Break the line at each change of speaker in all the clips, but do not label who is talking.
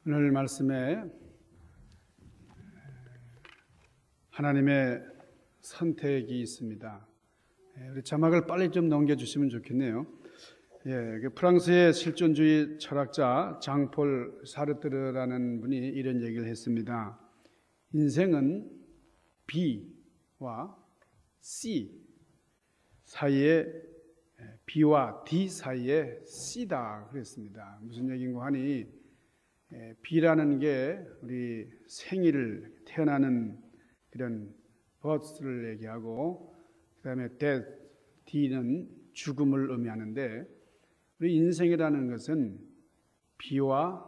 오늘 말씀에 하나님의 선택이 있습니다. 우리 자막을 빨리 좀 넘겨주시면 좋겠네요. 프랑스의 실존주의 철학자 장폴 사르트르라는 분이 이런 얘기를 했습니다. 인생은 B와 C 사이에 B와 D 사이에 C다 그랬습니다. 무슨 얘기인가 하니 B라는 게 우리 생일을 태어나는 그런 birth를 얘기하고 그다음에 death, D는 죽음을 의미하는데 우리 인생이라는 것은 B와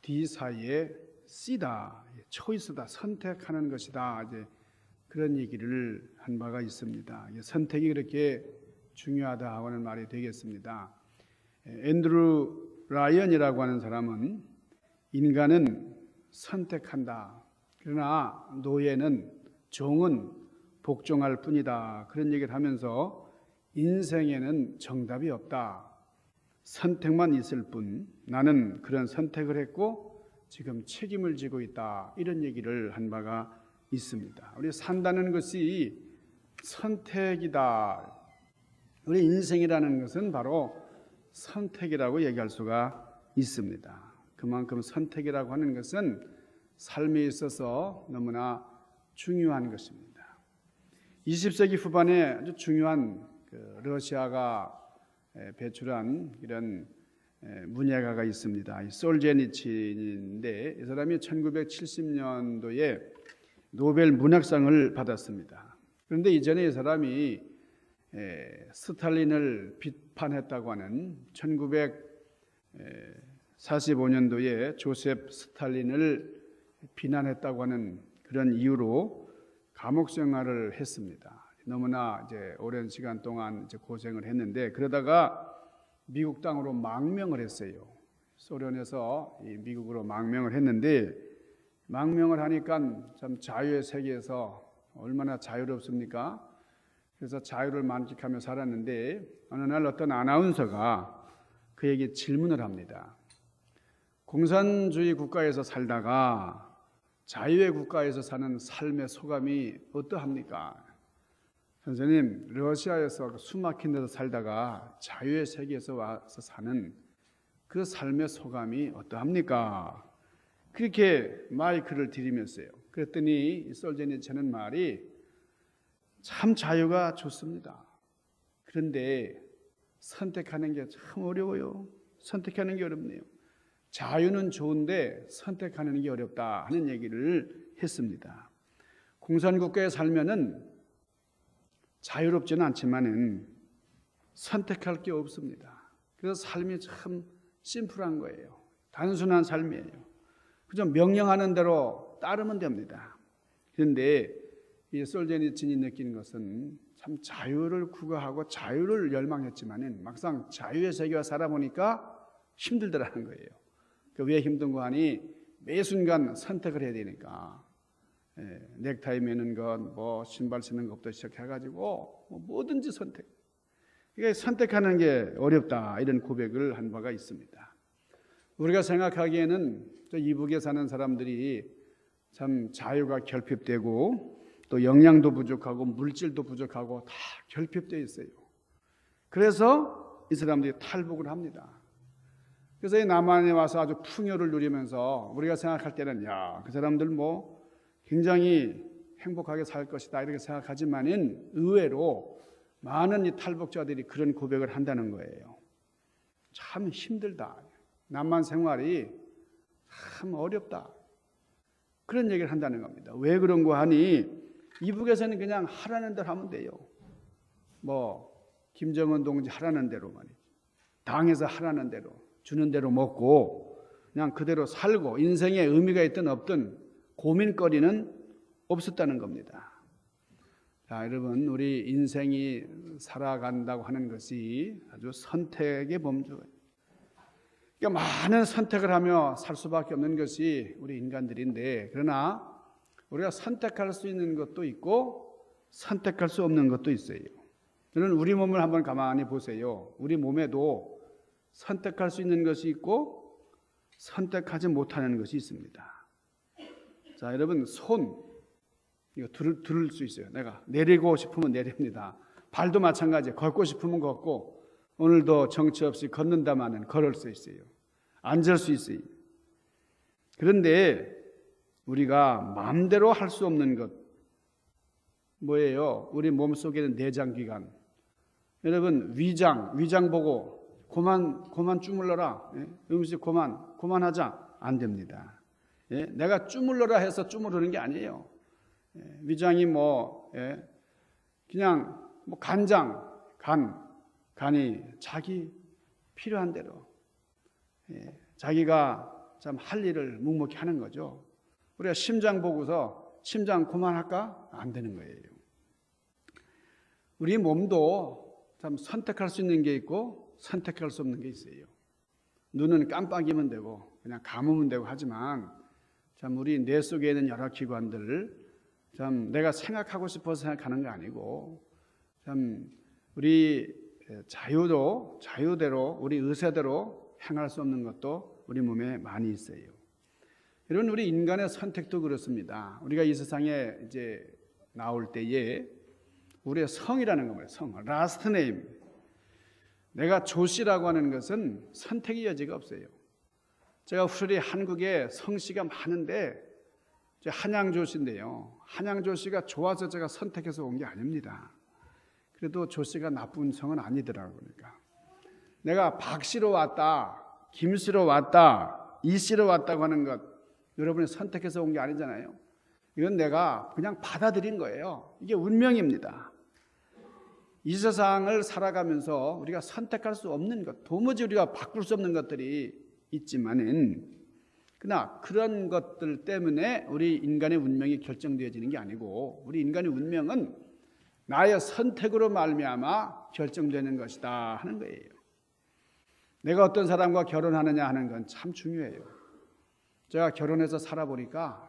D 사이에 C다, 초이스다, 선택하는 것이다. 이제 그런 얘기를 한 바가 있습니다. 선택이 그렇게 중요하다 하는 말이 되겠습니다. 앤드루 라이언이라고 하는 사람은 인간은 선택한다. 그러나 노예는 종은 복종할 뿐이다. 그런 얘기를 하면서 인생에는 정답이 없다. 선택만 있을 뿐 나는 그런 선택을 했고 지금 책임을 지고 있다. 이런 얘기를 한 바가 있습니다. 우리 산다는 것이 선택이다. 우리 인생이라는 것은 바로 선택이라고 얘기할 수가 있습니다. 그만큼 선택이라고 하는 것은 삶에 있어서 너무나 중요한 것입니다. 20세기 후반에 아주 중요한 러시아가 배출한 이런 문예가가 있습니다. 솔제니친인데 이 사람이 1970년도에 노벨 문학상을 받았습니다. 그런데 이전에 이 사람이 스탈린을 비판했다고 하는 1945년도에 조셉 스탈린을 비난했다고 하는 그런 이유로 감옥 생활을 했습니다. 너무나 이제 오랜 시간 동안 이제 고생을 했는데 그러다가 미국 땅으로 망명을 했어요. 소련에서 미국으로 망명을 했는데 망명을 하니까 참 자유의 세계에서 얼마나 자유롭습니까? 그래서 자유를 만끽하며 살았는데 어느 날 어떤 아나운서가 그에게 질문을 합니다. 공산주의 국가에서 살다가 자유의 국가에서 사는 삶의 소감이 어떠합니까? 선생님, 러시아에서 숨막힌 데서 살다가 자유의 세계에서 와서 사는 그 삶의 소감이 어떠합니까? 그렇게 마이크를 들이면서요. 그랬더니 솔제니치는 말이 참 자유가 좋습니다. 그런데 선택하는 게 참 어려워요. 선택하는 게 어렵네요. 자유는 좋은데 선택하는 게 어렵다 하는 얘기를 했습니다. 공산국가에 살면은 자유롭지는 않지만은 선택할 게 없습니다. 그래서 삶이 참 심플한 거예요. 단순한 삶이에요. 그저 명령하는 대로 따르면 됩니다. 그런데 이 솔제니친이 느낀 것은 참 자유를 구가하고 자유를 열망했지만은 막상 자유의 세계와 살아보니까 힘들더라는 거예요. 왜 힘든 거 하니 매 순간 선택을 해야 되니까 넥타이 매는 것, 뭐 신발 신는 것부터 시작해가지고 뭐든지 선택. 그러니까 선택하는 게 어렵다 이런 고백을 한 바가 있습니다. 우리가 생각하기에는 저 이북에 사는 사람들이 참 자유가 결핍되고 또 영양도 부족하고 물질도 부족하고 다 결핍되어 있어요. 그래서 이 사람들이 탈북을 합니다. 그래서 이 남한에 와서 아주 풍요를 누리면서 우리가 생각할 때는 야, 그 사람들 뭐 굉장히 행복하게 살 것이다 이렇게 생각하지만은 의외로 많은 이 탈북자들이 그런 고백을 한다는 거예요. 참 힘들다. 남한 생활이 참 어렵다. 그런 얘기를 한다는 겁니다. 왜 그런 거 하니 이북에서는 그냥 하라는 대로 하면 돼요. 뭐 김정은 동지 하라는 대로 말이죠. 당에서 하라는 대로 주는 대로 먹고 그냥 그대로 살고 인생에 의미가 있든 없든 고민거리는 없었다는 겁니다. 자, 여러분 우리 인생이 살아간다고 하는 것이 아주 선택의 범주예요. 그러니까 많은 선택을 하며 살 수밖에 없는 것이 우리 인간들인데 그러나 우리가 선택할 수 있는 것도 있고 선택할 수 없는 것도 있어요. 저는 우리 몸을 한번 가만히 보세요. 우리 몸에도 선택할 수 있는 것이 있고 선택하지 못하는 것이 있습니다. 자, 여러분, 손 이거 들을 수 있어요. 내가 내리고 싶으면 내립니다. 발도 마찬가지예요. 걷고 싶으면 걷고, 오늘도 정처 없이 걷는다마는 걸을 수 있어요. 앉을 수 있어요. 그런데 우리가 마음대로 할 수 없는 것 뭐예요? 우리 몸속에는 내장기관. 여러분, 위장 보고 그만 주물러라. 예? 음식 그만하자. 안 됩니다. 예? 내가 주물러라 해서 주무르는 게 아니에요. 예? 위장이 그냥 간이 자기 필요한 대로 자기가 참 할 일을 묵묵히 하는 거죠. 우리가 심장 보고서 심장 그만할까? 안 되는 거예요. 우리 몸도 참 선택할 수 있는 게 있고 선택할 수 없는 게 있어요. 눈은 깜빡이면 되고 그냥 감으면 되고 하지만 참 우리 뇌 속에 있는 여러 기관들 참 내가 생각하고 싶어서 생각하는 거 아니고 참 우리 자유대로 우리 의사대로 행할 수 없는 것도 우리 몸에 많이 있어요. 이런 우리 인간의 선택도 그렇습니다. 우리가 이 세상에 이제 나올 때에 우리의 성이라는 겁니다. 성, 라스트 네임. 내가 조씨라고 하는 것은 선택의 여지가 없어요. 제가 후리 한국에 성씨가 많은데 한양조씨인데요. 한양조씨가 좋아서 제가 선택해서 온 게 아닙니다. 그래도 조씨가 나쁜 성은 아니더라고요. 그러니까 내가 박씨로 왔다, 김씨로 왔다, 이씨로 왔다고 하는 것 여러분이 선택해서 온 게 아니잖아요. 이건 내가 그냥 받아들인 거예요. 이게 운명입니다. 이 세상을 살아가면서 우리가 선택할 수 없는 것, 도무지 우리가 바꿀 수 없는 것들이 있지만은 그러나 그런 것들 때문에 우리 인간의 운명이 결정되어지는 게 아니고 우리 인간의 운명은 나의 선택으로 말미암아 결정되는 것이다 하는 거예요. 내가 어떤 사람과 결혼하느냐 하는 건 참 중요해요. 제가 결혼해서 살아보니까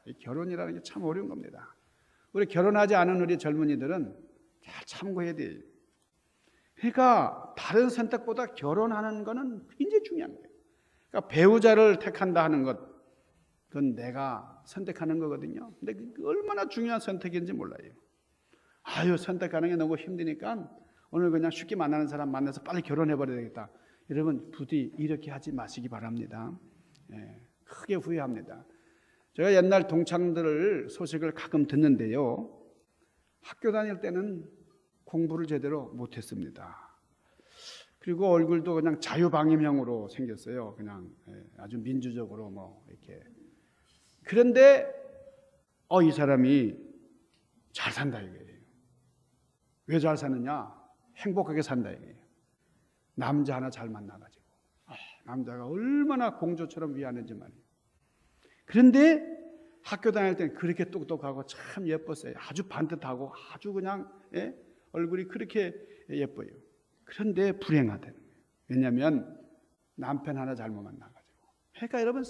이 결혼이라는 게 참 어려운 겁니다. 우리 결혼하지 않은 우리 젊은이들은 잘 참고해야 돼요. 그러니까 다른 선택보다 결혼하는 거는 굉장히 중요한 거예요. 그러니까 배우자를 택한다 하는 것 그건 내가 선택하는 거거든요. 근데 그게 얼마나 중요한 선택인지 몰라요. 선택하는 게 너무 힘드니까 오늘 그냥 쉽게 만나는 사람 만나서 빨리 결혼해버려야 되겠다. 여러분 부디 이렇게 하지 마시기 바랍니다. 크게 후회합니다. 제가 옛날 동창들 소식을 가끔 듣는데요. 학교 다닐 때는 공부를 제대로 못했습니다. 그리고 얼굴도 그냥 자유방임형으로 생겼어요. 그냥 아주 민주적으로 이렇게. 그런데 이 사람이 잘 산다 이거예요. 왜 잘 사느냐? 행복하게 산다 이거예요. 남자 하나 잘 만나가지고 남자가 얼마나 공주처럼 위하는지 말이에요. 그런데 학교 다닐 때는 그렇게 똑똑하고 참 예뻤어요. 아주 반듯하고 아주 그냥 얼굴이 그렇게 예뻐요. 그런데 불행하다는 거예요. 왜냐하면 남편 하나 잘못 만나가지고. 그러니까 여러분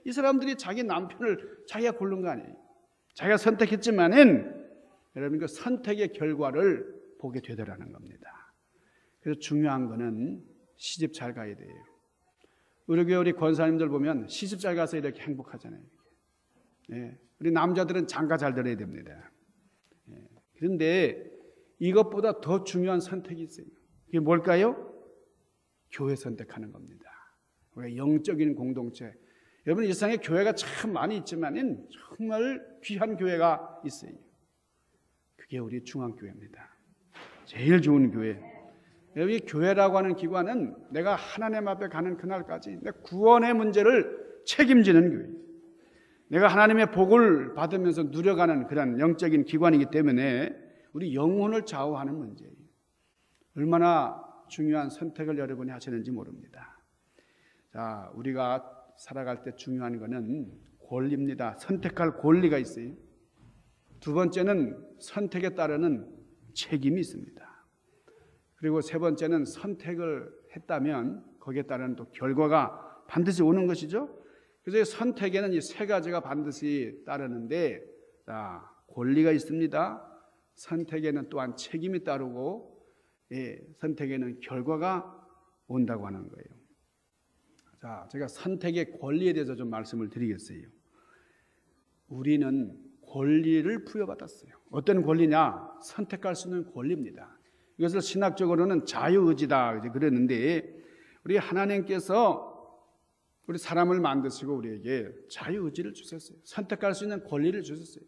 이 사람들이 자기 남편을 자기가 고른 거 아니에요. 자기가 선택했지만은 여러분 그 선택의 결과를 보게 되더라는 겁니다. 그래서 중요한 거는 시집 잘 가야 돼요. 우리 교회 우리 권사님들 보면 시집 잘 가서 이렇게 행복하잖아요. 우리 남자들은 장가 잘 들어야 됩니다. 그런데 이것보다 더 중요한 선택이 있어요. 그게 뭘까요? 교회 선택하는 겁니다. 우리가 영적인 공동체. 여러분 이 세상에 교회가 참 많이 있지만 정말 귀한 교회가 있어요. 그게 우리 중앙교회입니다. 제일 좋은 교회. 여기 교회라고 하는 기관은 내가 하나님 앞에 가는 그날까지 내 구원의 문제를 책임지는 교회. 내가 하나님의 복을 받으면서 누려가는 그런 영적인 기관이기 때문에 우리 영혼을 좌우하는 문제예요. 얼마나 중요한 선택을 여러분이 하시는지 모릅니다. 자, 우리가 살아갈 때 중요한 것은 권리입니다. 선택할 권리가 있어요. 두 번째는 선택에 따르는 책임이 있습니다. 그리고 세 번째는 선택을 했다면 거기에 따른 또 결과가 반드시 오는 것이죠. 그래서 선택에는 이 세 가지가 반드시 따르는데, 자, 권리가 있습니다. 선택에는 또한 책임이 따르고, 선택에는 결과가 온다고 하는 거예요. 자, 제가 선택의 권리에 대해서 좀 말씀을 드리겠어요. 우리는 권리를 부여받았어요. 어떤 권리냐? 선택할 수 있는 권리입니다. 이것을 신학적으로는 자유의지다 그랬는데, 우리 하나님께서 우리 사람을 만드시고 우리에게 자유의지를 주셨어요. 선택할 수 있는 권리를 주셨어요.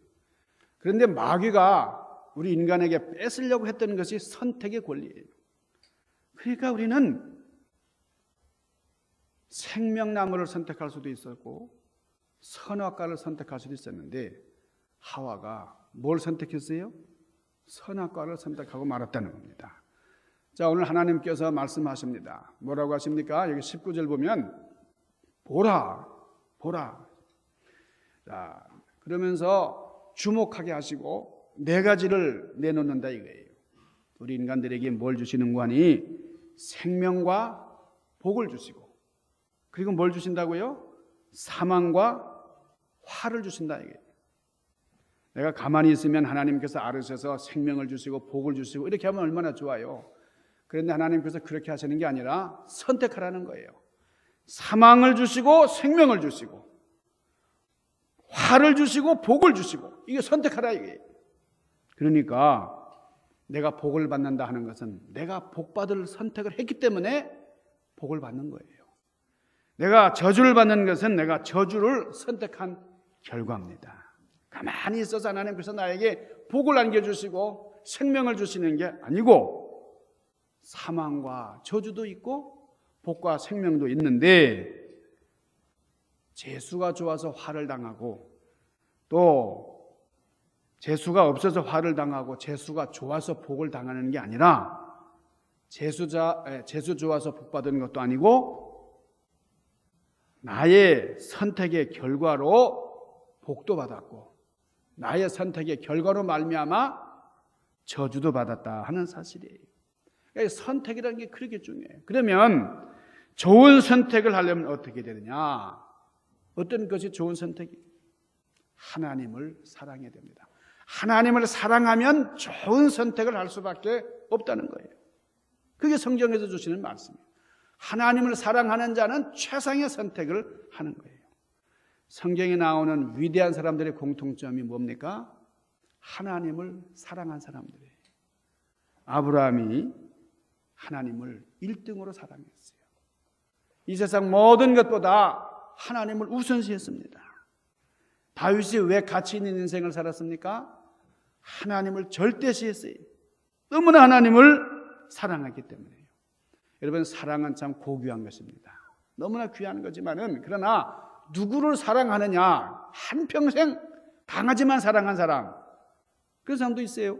그런데 마귀가 우리 인간에게 뺏으려고 했던 것이 선택의 권리예요. 그러니까 우리는 생명나무를 선택할 수도 있었고 선악과를 선택할 수도 있었는데, 하와가 뭘 선택했어요? 선악과를 선택하고 말았다는 겁니다. 자, 오늘 하나님께서 말씀하십니다. 뭐라고 하십니까? 여기 19절 보면 보라. 자, 그러면서 주목하게 하시고 네 가지를 내놓는다 이거예요. 우리 인간들에게 뭘 주시는고 하니 생명과 복을 주시고, 그리고 뭘 주신다고요? 사망과 화를 주신다 이거예요. 내가 가만히 있으면 하나님께서 알으셔서 생명을 주시고 복을 주시고 이렇게 하면 얼마나 좋아요. 그런데 하나님께서 그렇게 하시는 게 아니라 선택하라는 거예요. 사망을 주시고 생명을 주시고 화를 주시고 복을 주시고, 이게 선택하라 이게. 그러니까 내가 복을 받는다 하는 것은 내가 복받을 선택을 했기 때문에 복을 받는 거예요. 내가 저주를 받는 것은 내가 저주를 선택한 결과입니다. 가만히 있어서 하나님께서 나에게 복을 안겨주시고 생명을 주시는 게 아니고 사망과 저주도 있고 복과 생명도 있는데, 재수가 좋아서 화를 당하고 또 재수가 없어서 화를 당하고 재수가 좋아서 복을 당하는 게 아니라, 재수 좋아서 복 받는 것도 아니고 나의 선택의 결과로 복도 받았고 나의 선택의 결과로 말미암아 저주도 받았다 하는 사실이에요. 그러니까 선택이라는 게 그렇게 중요해요. 그러면 좋은 선택을 하려면 어떻게 되느냐? 어떤 것이 좋은 선택이에요? 하나님을 사랑해야 됩니다. 하나님을 사랑하면 좋은 선택을 할 수밖에 없다는 거예요. 그게 성경에서 주시는 말씀이에요. 하나님을 사랑하는 자는 최상의 선택을 하는 거예요. 성경에 나오는 위대한 사람들의 공통점이 뭡니까? 하나님을 사랑한 사람들이에요. 아브라함이 하나님을 1등으로 사랑했어요. 이 세상 모든 것보다 하나님을 우선시했습니다. 다윗이 왜 가치 있는 인생을 살았습니까? 하나님을 절대시했어요. 너무나 하나님을 사랑하기 때문에요. 여러분, 사랑은 참 고귀한 것입니다. 너무나 귀한 거지만은, 그러나 누구를 사랑하느냐, 한평생 강아지만 사랑한 사람, 그런 사람도 있어요.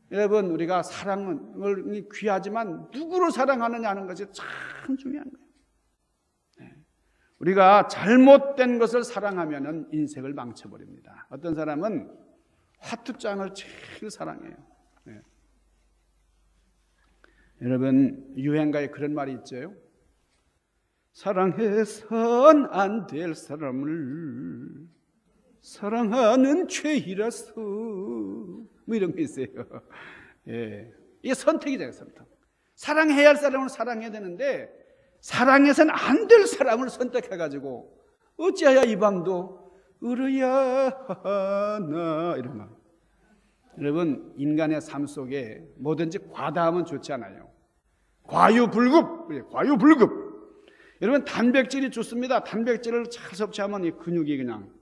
여러분, 우리가 사랑은 귀하지만 누구를 사랑하느냐 하는 것이 참 중요한 거예요. 우리가 잘못된 것을 사랑하면 인생을 망쳐버립니다. 어떤 사람은 화투장을 제일 사랑해요. 네. 여러분, 유행가에 그런 말이 있죠. 사랑해선 안 될 사람을 사랑하는 죄이라서, 뭐 이런 게 있어요. 예. 이게 선택이잖아요, 선택. 사랑해야 할 사람을 사랑해야 되는데 사랑해서는 안 될 사람을 선택해가지고 어찌하여 이 밤도 울어야 하나, 이런 말. 여러분, 인간의 삶 속에 뭐든지 과다하면 좋지 않아요. 과유불급. 여러분, 단백질이 좋습니다. 단백질을 잘 섭취하면 이 근육이 그냥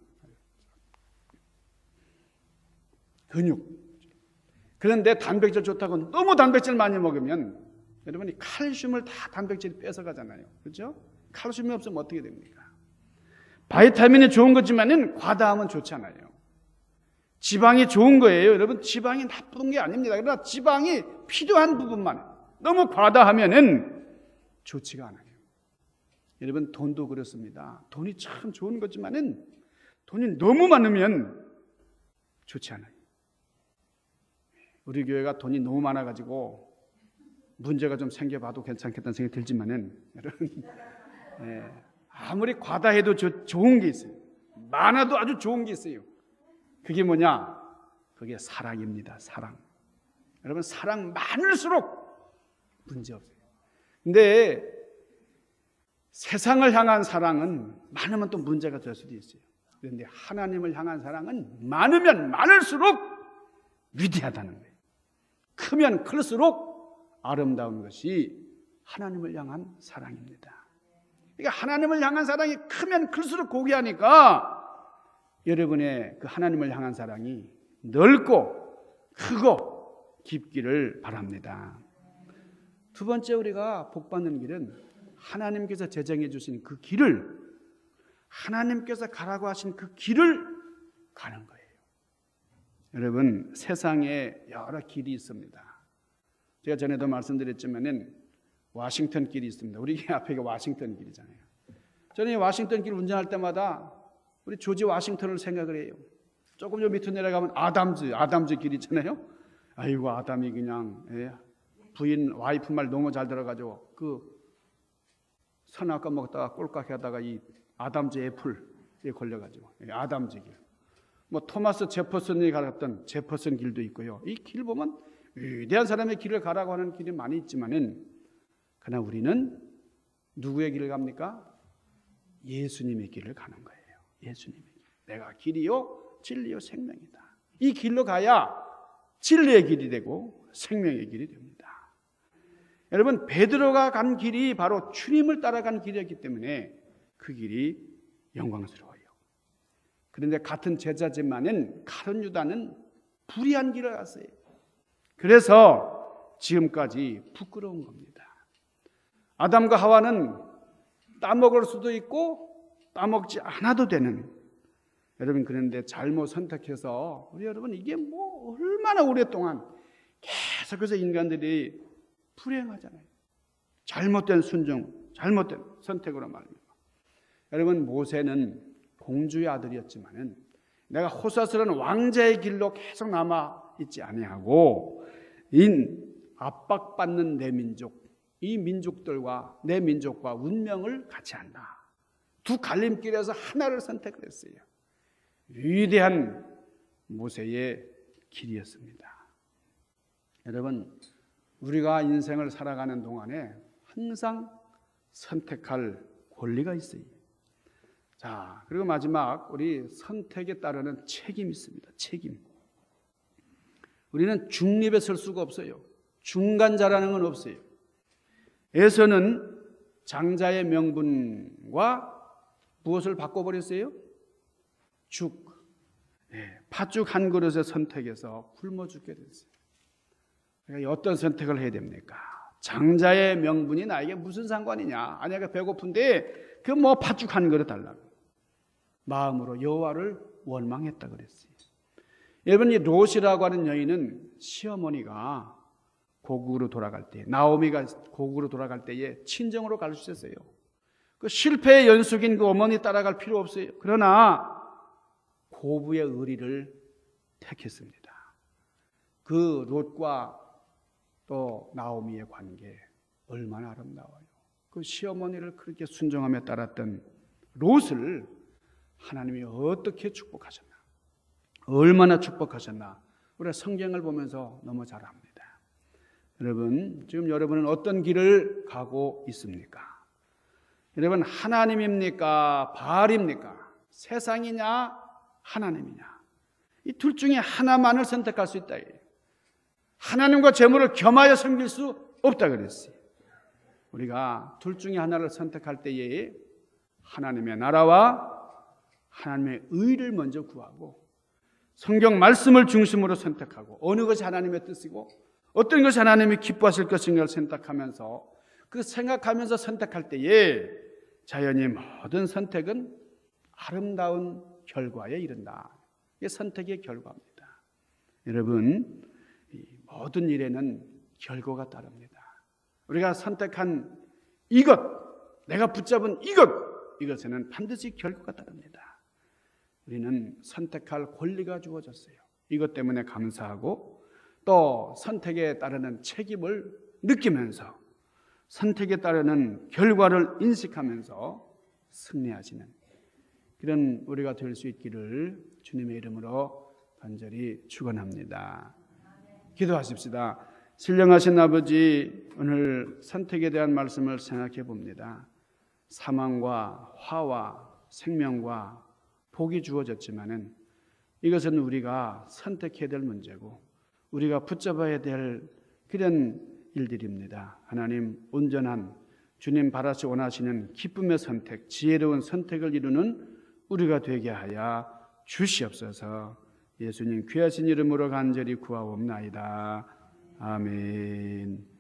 근육. 그런데 단백질 좋다고 너무 단백질 많이 먹으면 여러분이 칼슘을 다 단백질이 뺏어가잖아요. 그렇죠? 칼슘이 없으면 어떻게 됩니까? 바이타민이 좋은 거지만은 과다하면 좋지 않아요. 지방이 좋은 거예요. 여러분, 지방이 나쁜 게 아닙니다. 그러나 지방이 필요한 부분만, 너무 과다하면은 좋지가 않아요. 여러분, 돈도 그렇습니다. 돈이 참 좋은 거지만은 돈이 너무 많으면 좋지 않아요. 우리 교회가 돈이 너무 많아가지고 문제가 좀 생겨봐도 괜찮겠다는 생각이 들지만은, 여러분, 아무리 과다해도 좋은 게 있어요. 많아도 아주 좋은 게 있어요. 그게 뭐냐? 그게 사랑입니다. 사랑. 여러분, 사랑 많을수록 문제 없어요. 근데 세상을 향한 사랑은 많으면 또 문제가 될 수도 있어요. 그런데 하나님을 향한 사랑은 많으면 많을수록 위대하다는 거예요. 크면 클수록 아름다운 것이 하나님을 향한 사랑입니다. 그러니까 하나님을 향한 사랑이 크면 클수록 고귀하니까 여러분의 그 하나님을 향한 사랑이 넓고 크고 깊기를 바랍니다. 두 번째, 우리가 복받는 길은 하나님께서 제정해 주신 그 길을, 하나님께서 가라고 하신 그 길을 가는 거예요. 여러분, 세상에 여러 길이 있습니다. 제가 전에도 말씀드렸지만은 워싱턴 길이 있습니다. 우리 앞에가 워싱턴 길이잖아요. 저는 이 워싱턴 길 운전할 때마다 우리 조지 워싱턴을 생각을 해요. 조금 좀 밑으로 내려가면 아담즈 길 있잖아요. 아이고, 아담이 그냥 부인 와이프 말 너무 잘 들어가지고 그 선악과 먹다가 꼴깍 하다가 이 아담즈 애플에 걸려가지고 아담즈 길. 뭐 토마스 제퍼슨이 갔던 제퍼슨 길도 있고요. 이 길 보면 위대한 사람의 길을 가라고 하는 길이 많이 있지만은, 그러나 우리는 누구의 길을 갑니까? 예수님의 길을 가는 거예요. 예수님의 길. 내가 길이요 진리요 생명이다. 이 길로 가야 진리의 길이 되고 생명의 길이 됩니다. 여러분, 베드로가 간 길이 바로 주님을 따라간 길이었기 때문에 그 길이 영광스러워요. 그런데 같은 제자지만은 가룟 유다는 불의한 길을 갔어요. 그래서 지금까지 부끄러운 겁니다. 아담과 하와는 따먹을 수도 있고 따먹지 않아도 되는, 여러분, 그런데 잘못 선택해서 우리 여러분, 이게 뭐 얼마나 오랫동안 계속해서 인간들이 불행하잖아요. 잘못된 순종, 잘못된 선택으로 말입니다. 여러분, 모세는 공주의 아들이었지만은 내가 호사스러운 왕자의 길로 계속 남아 있지 아니하고 압박받는 내 민족, 이 민족들과 내 민족과 운명을 같이 한다. 두 갈림길에서 하나를 선택을 했어요. 위대한 모세의 길이었습니다. 여러분, 우리가 인생을 살아가는 동안에 항상 선택할 권리가 있어요. 자, 그리고 마지막, 우리 선택에 따르는 책임이 있습니다. 책임. 우리는 중립에 설 수가 없어요. 중간자라는 건 없어요. 에서는 장자의 명분과 무엇을 바꿔버렸어요? 죽. 팥죽 한 그릇에 선택해서 굶어 죽게 됐어요. 그러니까 어떤 선택을 해야 됩니까? 장자의 명분이 나에게 무슨 상관이냐? 아내가 배고픈데 그 뭐 팥죽 한 그릇 달라고. 마음으로 여호와를 원망했다 그랬어요. 여러분, 이 롯이라고 하는 여인은 시어머니가 고국으로 돌아갈 때, 나오미가 고국으로 돌아갈 때에 친정으로 갈 수 있었어요. 그 실패의 연속인 그 어머니 따라갈 필요 없어요. 그러나 고부의 의리를 택했습니다. 그 롯과 또 나오미의 관계 얼마나 아름다워요. 그 시어머니를 그렇게 순종하며 따랐던 롯을 하나님이 어떻게 축복하셨나, 얼마나 축복하셨나, 우리가 성경을 보면서 너무 잘 압니다. 여러분, 지금 여러분은 어떤 길을 가고 있습니까? 여러분, 하나님입니까? 바알입니까? 세상이냐? 하나님이냐? 이 둘 중에 하나만을 선택할 수 있다. 하나님과 재물을 겸하여 섬길 수 없다 그랬어요. 우리가 둘 중에 하나를 선택할 때에 하나님의 나라와 하나님의 의를 먼저 구하고 성경 말씀을 중심으로 선택하고 어느 것이 하나님의 뜻이고 어떤 것이 하나님이 기뻐하실 것인가를 생각하면서 그 생각하면서 선택할 때에 자연히 모든 선택은 아름다운 결과에 이른다. 이게 선택의 결과입니다. 여러분, 모든 일에는 결과가 따릅니다. 우리가 선택한 이것, 내가 붙잡은 이것에는 반드시 결과가 따릅니다. 우리는 선택할 권리가 주어졌어요. 이것 때문에 감사하고 또 선택에 따르는 책임을 느끼면서 선택에 따르는 결과를 인식하면서 승리하시는 그런 우리가 될 수 있기를 주님의 이름으로 간절히 축원합니다. 기도하십시다. 신령하신 아버지, 오늘 선택에 대한 말씀을 생각해 봅니다. 사망과 화와 생명과 복이 주어졌지만은 이것은 우리가 선택해야 될 문제고 우리가 붙잡아야 될 그런 일들입니다. 하나님 온전한 주님 바라시 원하시는 기쁨의 선택, 지혜로운 선택을 이루는 우리가 되게 하여 주시옵소서. 예수님 귀하신 이름으로 간절히 구하옵나이다. 아멘.